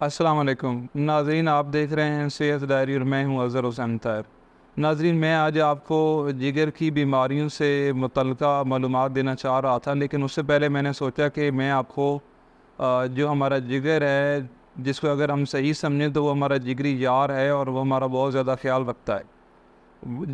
अस्सलाम वालेकुम नाज़रीन, आप देख रहे हैं सेहत डायरी और मैं हूं अज़हर हुसैन ताहिर। नाज़रीन, मैं आज आपको जिगर की बीमारियों से मुतल्लिका मालूमात देना चाह रहा था, लेकिन उससे पहले मैंने सोचा कि मैं आपको जो हमारा जिगर है, जिसको अगर हम सही समझें तो वो हमारा जिगरी यार है और वो हमारा बहुत ज़्यादा ख्याल रखता है।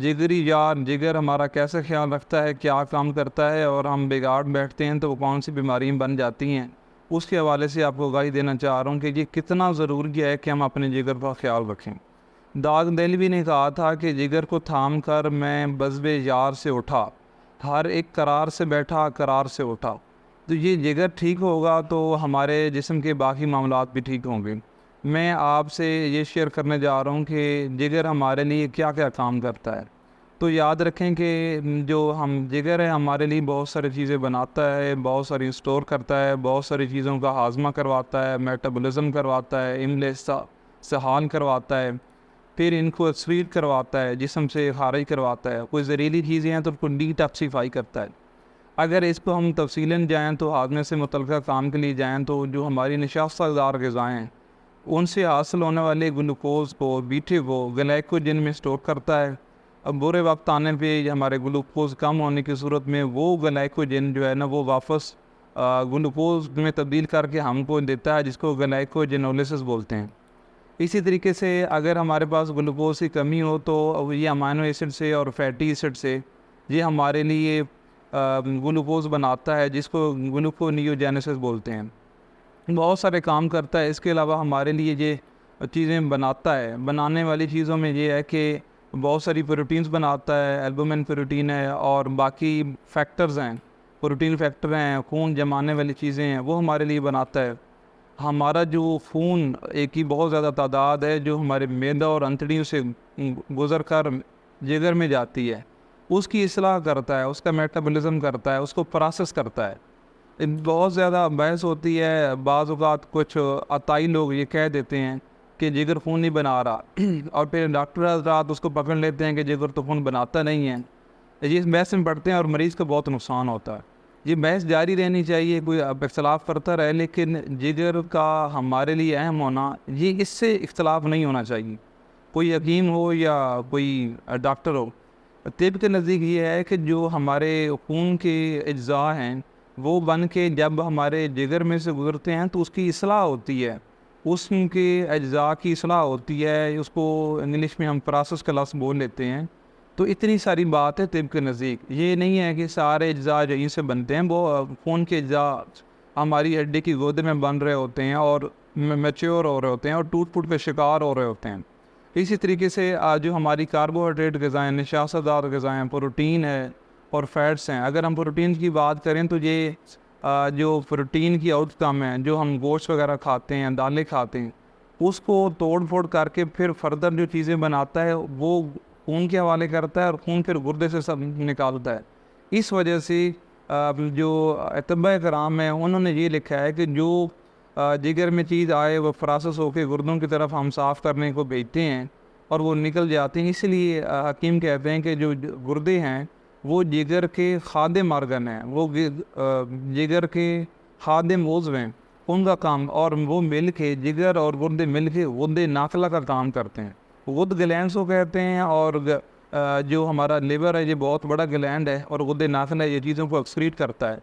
जिगरी यार जिगर हमारा कैसे ख्याल रखता है, क्या काम करता है और हम बिगाड़ बैठते हैं तो वो कौन सी बीमारियाँ बन जाती हैं, उसके हवाले से आपको आगाही देना चाह रहा हूँ कि ये कितना ज़रूरी है कि हम अपने जिगर का ख्याल रखें। दाग दहलवी ने कहा था कि जिगर को थाम कर मैं बज़्बे यार से उठा, हर एक करार से बैठा करार से उठा। तो ये जिगर ठीक होगा तो हमारे जिस्म के बाकी मामलात भी ठीक होंगे। मैं आपसे ये शेयर करने जा रहा हूँ कि जिगर हमारे लिए क्या क्या काम करता है। तो याद रखें कि जो हम जिगर है हमारे लिए बहुत सारी चीज़ें बनाता है, बहुत सारी स्टोर करता है, बहुत सारी चीज़ों का हाजमा करवाता है, मेटाबॉलिज्म करवाता है, इमले सहाल करवाता है, फिर इनको स्वीट करवाता है, जिस्म से खारिज करवाता है। कोई ज़हरीली चीज़ें हैं तो उनको डिटॉक्सिफाई करता है। अगर इसको हम तफसीलन जाएँ तो हाजमे से मुतल्लिका काम के लिए जाएँ तो जो हमारी निशास्तदार ग़िज़ाएँ हैं उनसे हासिल होने वाले ग्लूकोज़ को, मीठे को ग्लाइकोजन में स्टोर करता है। अब बुरे वक्त आने पे हमारे ग्लूकोज़ कम होने की सूरत में वो ग्लाइकोजन जो है ना वो वापस ग्लूकोज़ में तब्दील करके हमको देता है, जिसको ग्लाइकोजेनोलिसिस बोलते हैं। इसी तरीके से अगर हमारे पास ग्लूकोज़ की कमी हो तो ये अमाइनो एसिड से और फैटी एसिड से ये हमारे लिए ग्लूकोज़ बनाता है, जिसको ग्लूकोनियोजेनेसिस बोलते हैं। बहुत सारे काम करता है। इसके अलावा हमारे लिए ये चीज़ें बनाता है। बनाने वाली चीज़ों में ये है कि बहुत सारी प्रोटीन्स बनाता है, एल्बुमिन प्रोटीन है और बाकी फैक्टर्स हैं, प्रोटीन फैक्टर हैं, खून जमाने वाली चीज़ें हैं, वो हमारे लिए बनाता है। हमारा जो खून एक ही बहुत ज़्यादा तादाद है जो हमारे मैदा और अंतड़ियों से गुज़र कर जिगर में जाती है, उसकी इस्लाह करता है, उसका मेटाबॉलिज्म करता है, उसको प्रोसेस करता है। बहुत ज़्यादा बहस होती है, बाज़ औक़ात कुछ अताई लोग ये कह देते हैं कि जिगर खून नहीं बना रहा और फिर डॉक्टर हज़रात उसको पकड़ लेते हैं कि जिगर तो खून बनाता नहीं है। ये इस बहस में पड़ते हैं और मरीज़ को बहुत नुकसान होता है। ये बहस जारी रहनी चाहिए, कोई अब इख्तलाफ करता रहे, लेकिन जिगर का हमारे लिए अहम होना, ये इससे इख्तलाफ नहीं होना चाहिए। कोई हकीम हो या कोई डॉक्टर हो, तिब के नज़दीक ये है कि जो हमारे खून के अज्जा हैं वो बन के जब हमारे जिगर में से गुजरते हैं तो उसकी इस्लाह होती है, उसके अज्जा की इस्लाह होती है। उसको इंग्लिश में हम प्रोसेस का लफ्ज़ बोल लेते हैं। तो इतनी सारी बात है तिब के नज़दीक। ये नहीं है कि सारे अज्जा यहीं से बनते हैं। वो खून के अज्जा हमारी हड्डी की गोदे में बन रहे होते हैं और मैच्योर हो रहे होते हैं और टूट फूट के शिकार हो रहे होते हैं। इसी तरीके से जो हमारी कार्बोहाइड्रेट ग़िज़ाएँ, निशास्तदार ग़िज़ाएँ, प्रोटीन है और फैट्स हैं। अगर हम प्रोटीन की बात करें तो ये जो प्रोटीन की आउटकम है, जो हम गोश्त वगैरह खाते हैं, दालें खाते हैं, उसको तोड़ फोड़ करके फिर फर्दर जो चीज़ें बनाता है वो खून के हवाले करता है और खून फिर गुर्दे से सब निकालता है। इस वजह से जो अतबा कराम है उन्होंने ये लिखा है कि जो जिगर में चीज़ आए वो प्रोसेस होकर गुर्दों की तरफ हम साफ़ करने को भेजते हैं और वो निकल जाते हैं। इसलिए हकीम कहते हैं कि जो गुर्दे हैं वो जिगर के खादिम ऑर्गन हैं, वो जिगर के खादिम उज़्व हैं, उनका काम, और वो मिल के जिगर और गुर्दे मिल के गुद्दे नाकला का काम करते हैं। गुद ग्लैंड्स को कहते हैं और जो हमारा लिवर है ये बहुत बड़ा ग्लैंड है और गुद्दे नाखला ये चीज़ों को एक्सक्रीट करता है।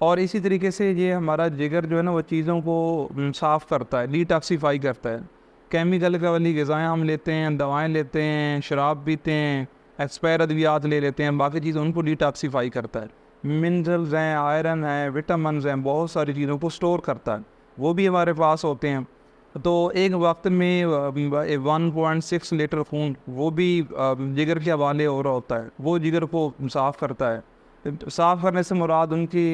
और इसी तरीके से ये हमारा जिगर जो है ना वो चीज़ों को साफ़ करता है, डिटॉक्सिफाई करता है। केमिकल का वाली ग़िज़ाएँ हम लेते हैं, दवाएँ लेते हैं, शराब पीते हैं, एक्सपायर अद्वियात ले लेते हैं, बाकी चीज़ें उनको डिटॉक्सिफाई करता है। मिनरल्स हैं, आयरन है, विटामिन्स हैं, बहुत सारी चीज़ों को स्टोर करता है, वो भी हमारे पास होते हैं। तो एक वक्त में 1.6 लीटर खून वो भी जिगर के हवाले हो रहा होता है, वो जिगर को साफ़ करता है। साफ़ करने से मुराद उनकी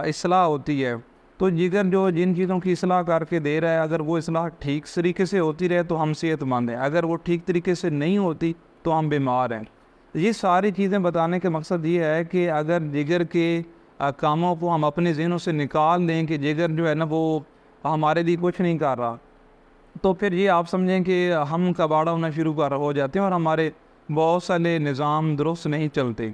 इस्लाह होती है। तो जिगर जो जिन चीज़ों की इस्लाह करके दे रहा है, अगर वो इस्लाह ठीक तरीके से होती रहे तो हम सेहतमंद हैं, अगर वो ठीक तरीके से नहीं होती तो हम बीमार हैं। ये सारी चीज़ें बताने का मकसद ये है कि अगर जिगर के कामों को हम अपने ज़हनों से निकाल दें कि जिगर जो है ना वो हमारे लिए कुछ नहीं कर रहा, तो फिर ये आप समझें कि हम कबाड़ा होना शुरू कर हो जाते हैं और हमारे बहुत सारे निज़ाम दुरुस्त नहीं चलते।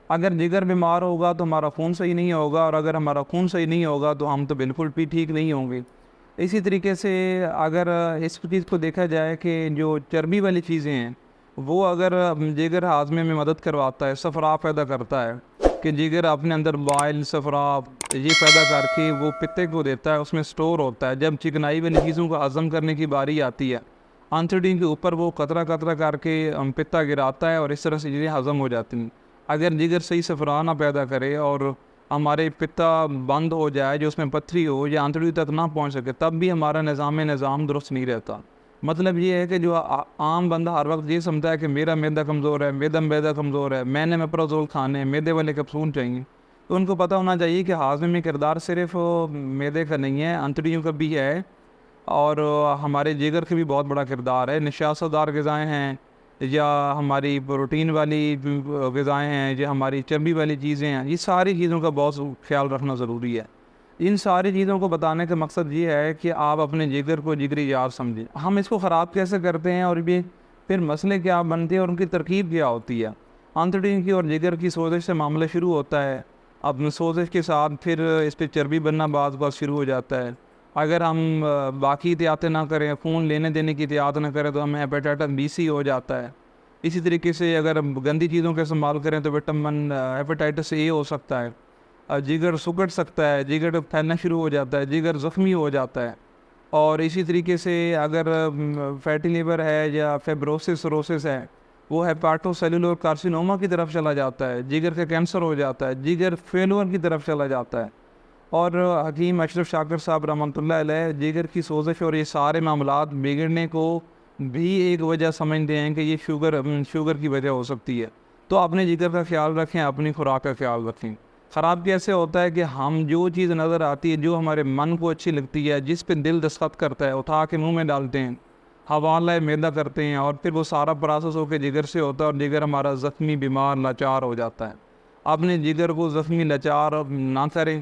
अगर जिगर बीमार होगा तो हमारा खून सही नहीं होगा, और अगर हमारा खून सही नहीं होगा तो हम तो बिल्कुल भी ठीक नहीं होंगे। इसी तरीके से अगर इस चीज़ को देखा जाए कि जो चर्बी वाली चीज़ें हैं वो अगर जिगर हाजमे में मदद करवाता है, सफ़रा पैदा करता है कि जिगर अपने अंदर बाइल सफ़रा ये पैदा करके वो पित्ते को देता है, उसमें स्टोर होता है। जब चिकनाई वाली चीज़ों को हज़म करने की बारी आती है, आंतड़ी के ऊपर वो कतरा कतरा करके पित्ता गिराता है और इस तरह से चीज़ें हज़म हो जाती हैं। अगर जिगर सही सफ़रा ना पैदा करे और हमारे पित्ता बंद हो जाए, जो उसमें पथरी हो या आंतड़ी तक ना पहुंच सके, तब भी हमारा निज़ाम दुरुस्त नहीं रहता। मतलब ये है कि जो आम बंदा हर वक्त ये समझता है कि मेरा मैदा कमज़ोर है, मैदा कमज़ोर है, मैंने मेप्रोज़ोल खाने, मैदे वाले कैप्सूल चाहिए। तो उनको पता होना चाहिए कि हाज़मे में किरदार सिर्फ मैदे का नहीं है, आंतड़ियों का भी है और हमारे जिगर का भी बहुत बड़ा किरदार है। नशास्तदार ग़िज़ाएँ हैं या हमारी प्रोटीन वाली ग़िज़ाएँ हैं या हमारी चर्बी वाली चीज़ें हैं, ये सारी चीज़ों का बहुत ख़्याल रखना ज़रूरी है। इन सारी चीज़ों को बताने का मकसद ये है कि आप अपने जिगर को जिगरी यार समझें। हम इसको ख़राब कैसे करते हैं और ये फिर मसले क्या बनते हैं और उनकी तरकीब क्या होती है। आंतड़ी की और जिगर की सोजिश से मामला शुरू होता है। अब सोजिश के साथ फिर इस पर चर्बी बनना बाज़ शुरू हो जाता है। अगर हम बाकी एहतियातें ना करें, ख़ून लेने देने की एहतियात ना करें, तो हमें हेपेटाइटिस बी सी हो जाता है। इसी तरीके से अगर गंदी चीज़ों का इस्तेमाल करें तो विटामिन हेपेटाइटिस ए हो सकता है। जिगर सुगड़ सकता है, जिगर फैलना शुरू हो जाता है, जिगर ज़ख्मी हो जाता है। और इसी तरीके से अगर फैटी लीवर है या फाइब्रोसिस सिरोसिस है, वो हेपाटोसेलुलर कार्सिनोमा की तरफ चला जाता है, जिगर का कैंसर हो जाता है, जिगर फेलवर की तरफ चला जाता है। और हकीम अशरफ शाकिर साहब रहमतुल्लाह अलैह जिगर की सोजिश और ये सारे मामलात बिगड़ने को भी एक वजह समझते हैं कि ये शुगर की वजह हो सकती है। तो अपने जिगर का ख्याल रखें, अपनी खुराक का ख्याल रखें। ख़राब कैसे होता है कि हम जो चीज़ नज़र आती है, जो हमारे मन को अच्छी लगती है, जिस पे दिल दस्तखत करता है, उठा के मुंह में डालते हैं, हवाला मैदा करते हैं और फिर वो सारा प्रोसेस होकर जिगर से होता है और जिगर हमारा ज़ख्मी, बीमार, लाचार हो जाता है। अपने जिगर को ज़ख्मी, लाचार ना करें।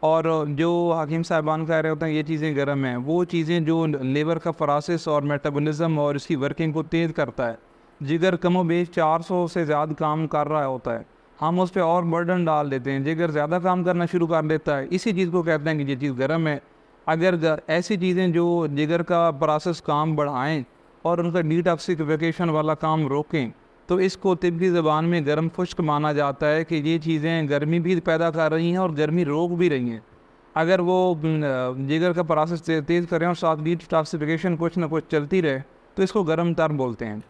और जो हकीम साहिबान कह रहे होते हैं ये चीज़ें गर्म हैं, वो चीज़ें जो लीवर का प्रोसेस और मेटाबॉलिज्म और इसकी वर्किंग को तेज़ करता है। जिगर कमो बेश 400 से ज़्यादा काम कर रहा होता है, हम उस पर और बर्डन डाल देते हैं, जिगर ज़्यादा काम करना शुरू कर देता है। इसी चीज़ को कहते हैं कि ये चीज़ गर्म है। अगर ऐसी चीज़ें जो जिगर का प्रोसेस काम बढ़ाएँ और उनका डिटॉक्सिफिकेशन वाला काम रोकें, तो इसको तिब्बी ज़बान में गर्म खुश्क माना जाता है कि ये चीज़ें गर्मी भी पैदा कर रही हैं और गर्मी रोक भी रही हैं। अगर वो जिगर का प्रोसेस तेज़ करें और साथ डिटॉक्सिफिकेशन कुछ ना कुछ चलती रहे, तो इसको गर्म तर बोलते हैं।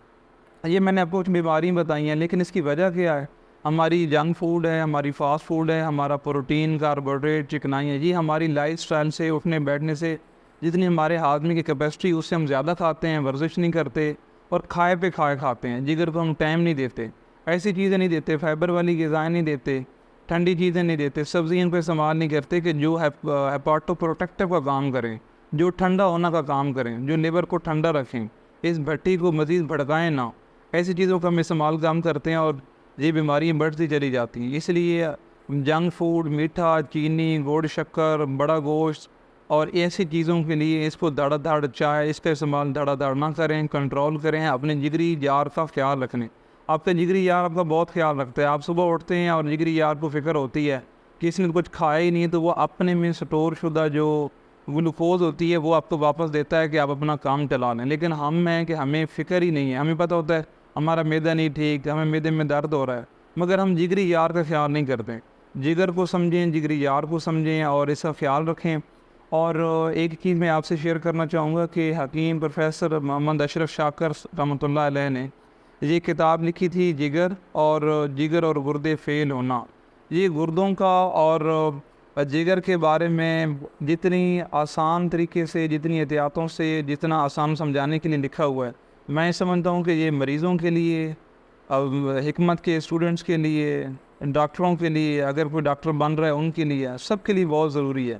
ये मैंने आपको कुछ बीमारी बताई हैं, लेकिन इसकी वजह क्या है? हमारी जंक फूड है, हमारी फास्ट फूड है, हमारा प्रोटीन, कार्बोहाइड्रेट, चिकनाई है। ये हमारी लाइफस्टाइल से, उठने बैठने से, जितनी हमारे आदमी की कैपेसिटी उससे हम ज़्यादा खाते हैं, वर्जिश नहीं करते और खाए पे खाते हैं। जिगर को हम टाइम नहीं देते, ऐसी चीज़ें नहीं देते, फाइबर वाली ग़िज़ाएँ नहीं देते, ठंडी चीज़ें नहीं देते, सब्ज़ियों को इस्तेमाल नहीं करते कि जो हेपाटो प्रोटेक्टिव का काम करें, जो ठंडा होना का काम करें, जो लिवर को ठंडा रखें, इस भट्टी को मज़ीद भड़काएँ ना। ऐसी चीज़ों का हम इस्तेमाल कम करते हैं और ये बीमारियाँ बढ़ती चली जाती हैं। इसलिए जंक फूड, मीठा, चीनी, गुड़, शक्कर, बड़ा गोश्त और ऐसी चीज़ों के लिए इसको धड़ चाय, इसका इस्तेमाल धड़ ना करें, कंट्रोल करें। अपने जिगरी यार का ख्याल रखें। आपका जिगरी यार आपका बहुत ख्याल रखता है। आप सुबह उठते हैं और जिगरी यार को फ़िक्र होती है कि इसने कुछ खाया ही नहीं, तो वो अपने में स्टोर शुदा जो ग्लूकोज होती है वो आपको वापस देता है कि आप अपना काम चला लें। लेकिन हम हैं कि हमें फ़िक्र ही नहीं है। हमें पता होता है हमारा मैदा नहीं ठीक, हमें मैदे में दर्द हो रहा है, मगर हम जिगरी यार का ख्याल नहीं करते। जिगर को समझें, जिगरी यार को समझें और इसका ख्याल रखें। और एक चीज़ मैं आपसे शेयर करना चाहूँगा कि हकीम प्रोफेसर मोहम्मद अशरफ शाकिर रहमतुल्लाह अलैह ने ये किताब लिखी थी, जिगर और गुर्दे फ़ेल होना। ये गुर्दों का और जिगर के बारे में जितनी आसान तरीके से, जितनी एहतियातों से, जितना आसान समझाने के लिए लिखा हुआ है, मैं समझता हूँ कि ये मरीज़ों के लिए, हिकमत के स्टूडेंट्स के लिए, डॉक्टरों के लिए, अगर कोई डॉक्टर बन रहा है उनके लिए, सब के लिए बहुत ज़रूरी है।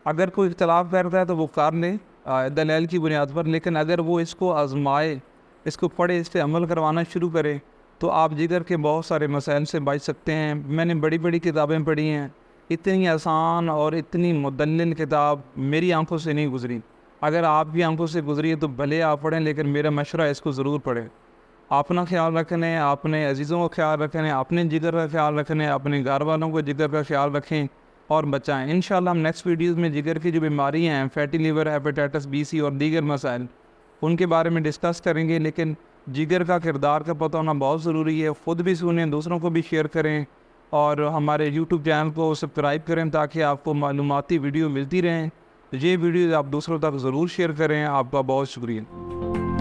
अगर कोई इख्तलाफ करता है तो वो कर ले दलील की बुनियाद पर, लेकिन अगर वो इसको आजमाए, इसको पढ़े, इस पर अमल करवाना शुरू करे, तो आप जिगर के बहुत सारे मसाइल से बच सकते हैं। मैंने बड़ी बड़ी किताबें पढ़ी हैं, इतनी आसान और इतनी मुदल्लिल किताब मेरी आंखों से नहीं गुज़री। अगर आपकी आंखों से गुज़री है तो भले आप पढ़ें, लेकिन मेरा मशवरा है इसको ज़रूर पढ़ें। अपना ख्याल रखने, अपने अजीज़ों का ख्याल रखने, अपने जिगर का ख्याल रखने, अपने घर वालों को जिगर का ख्याल रखें। और बचाएं। इंशाल्लाह हम नेक्स्ट वीडियोज़ में जिगर की जो बीमारियाँ हैं, फैटी लिवर, हेपेटाइटिस बी, सी और दीगर मसाइल, उनके बारे में डिस्कस करेंगे। लेकिन जिगर का किरदार का पता होना बहुत ज़रूरी है। ख़ुद भी सुनें, दूसरों को भी शेयर करें और हमारे यूट्यूब चैनल को सब्सक्राइब करें ताकि आपको मालूमाती वीडियो मिलती रहें। ये वीडियो आप दूसरों तक ज़रूर शेयर करें। आपका बहुत शुक्रिया।